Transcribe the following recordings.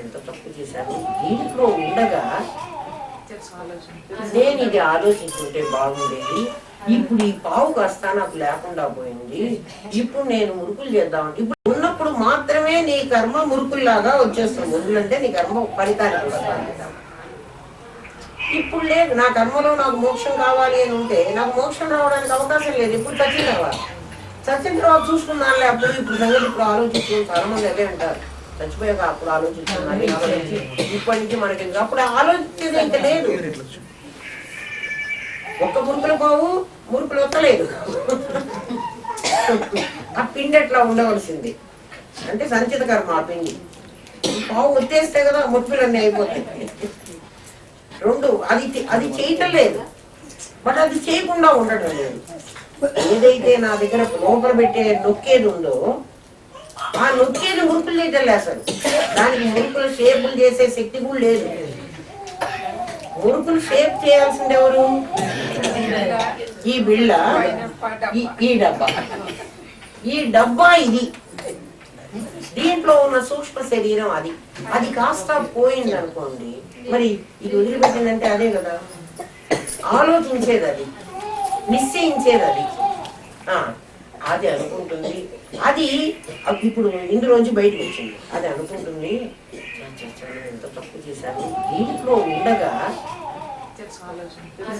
ఎంత తప్పు చేశాను, దీంట్లో ఉండగా నేను ఇది ఆలోచించుకుంటే బాగుండేది. ఇప్పుడు ఈ పావు కాస్త నాకు లేకుండా పోయింది. ఇప్పుడు నేను మురుకులు చేద్దామంటే ఇప్పుడు ఉన్నప్పుడు మాత్రమే నీ కర్మ మురుకుల్లాగా వచ్చేస్తుంది. మురుకులు అంటే నీ కర్మ ఫలితానికి వస్తుంది. ఇప్పుడు లేదు, నా కర్మలో నాకు మోక్షం కావాలి అని ఉంటే నాకు మోక్షం రావడానికి అవకాశం లేదు. ఇప్పుడు చచ్చిన తర్వాత చూసుకున్నానులే, అప్పుడు ఇప్పుడు సంగతి ఇప్పుడు ఆలోచించు. చాలా మంది అదే అంటారు, చచ్చిపోయాక అప్పుడు ఆలోచిస్తున్నాను, ఇప్పటి నుంచి మనకి అప్పుడు ఆలోచించేది ఇంకా లేదు. ఒక్క మురుకుల పావు మురుకులు వస్తలేదు. ఆ పిండి ఎట్లా ఉండవలసింది అంటే సంచిత కర్మ. ఆ పిండి పావు వచ్చేస్తే కదా మురుకులన్నీ అయిపోతాయి. రెండు అది చేయటం లేదు, బట్ అది చేయకుండా ఉండటం లేదు. ఏదైతే నా దగ్గర లోపల పెట్టే నొక్కేది ఉందో ఆ నొక్కేది మురుకులు చేయటం లేదు. అసలు దానికి మురుకులు షేపులు చేసే శక్తి కూడా లేదు. మురుకులు షేప్ చేయాల్సింది ఎవరు? ఈ బిళ్ళ, ఈ డబ్బా. ఈ డబ్బా ఇది, దీంట్లో ఉన్న సూక్ష్మ శరీరం అది. అది కాస్త పోయింది అనుకోండి, మరి ఇది వదిలిపెట్టిందంటే అదే కదా ఆలోచించేది, అది నిశ్చయించేది, అది అనుకుంటుంది. అది ఇప్పుడు ఇందులోంచి బయటకు వచ్చింది. అది అనుకుంటుంది, ఎంత తప్పు చేశాను, దీంట్లో ఉండగా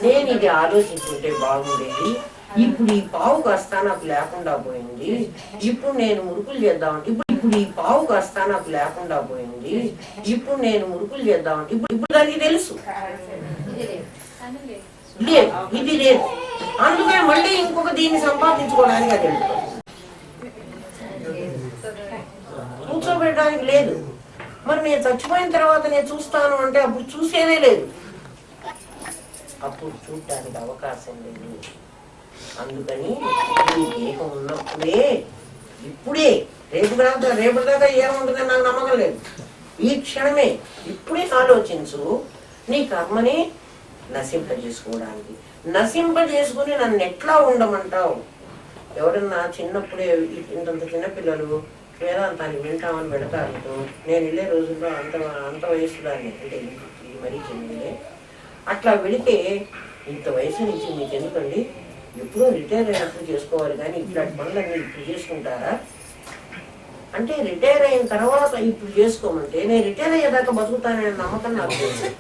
నేను ఇది ఆలోచించుకుంటే బాగుండేది. ఇప్పుడు ఈ పావు కాస్త నాకు లేకుండా పోయింది. ఇప్పుడు నేను మురుకులు చేద్దామంటే ఇప్పుడు ఈ పావు కాస్త నాకు లేకుండా పోయింది. ఇప్పుడు నేను మురుకులు చేద్దామంటే ఇప్పుడు దానికి తెలుసు లేదు, ఇది లేదు. అందుకని మళ్ళీ ఇంకొక దీన్ని సంపాదించుకోవడానికి అది కూర్చోబెట్టడానికి లేదు. మరి నేను చచ్చిపోయిన తర్వాత నేను చూస్తాను అంటే అప్పుడు చూసేదే లేదు, అప్పుడు చూడటానికి అవకాశం లేదు. అందుకని ఈ దేహం ఉన్నప్పుడే, ఇప్పుడే, రేపటిదాకా ఏముంటుందని నాకు నమ్మకం లేదు. ఈ క్షణమే ఇప్పుడే ఆలోచించు, నీ కర్మని నశింపజేసుకోవడానికి. నశింపజేసుకుని నన్ను ఎట్లా ఉండమంటావు? ఎవరన్నా చిన్నప్పుడే ఇంతంత చిన్నపిల్లలు వేదాంతాన్ని వింటామని పెడతారు. నేను వెళ్ళే రోజుల్లో అంత వయసు దాన్ని, అంటే ఇది మరీ చిన్నదే, అట్లా వెళితే ఇంత వయసు నుంచి మీకు ఎందుకండి, ఎప్పుడో రిటైర్ అయినప్పుడు చేసుకోవాలి కానీ ఇట్లాంటి పనులన్నీ ఇప్పుడు చేసుకుంటారా అంటే, రిటైర్ అయిన తర్వాత ఇప్పుడు చేసుకోమంటే నేను రిటైర్ అయ్యేదాకా బతుకుతాననే నమ్మకం నాకు తెలుసు.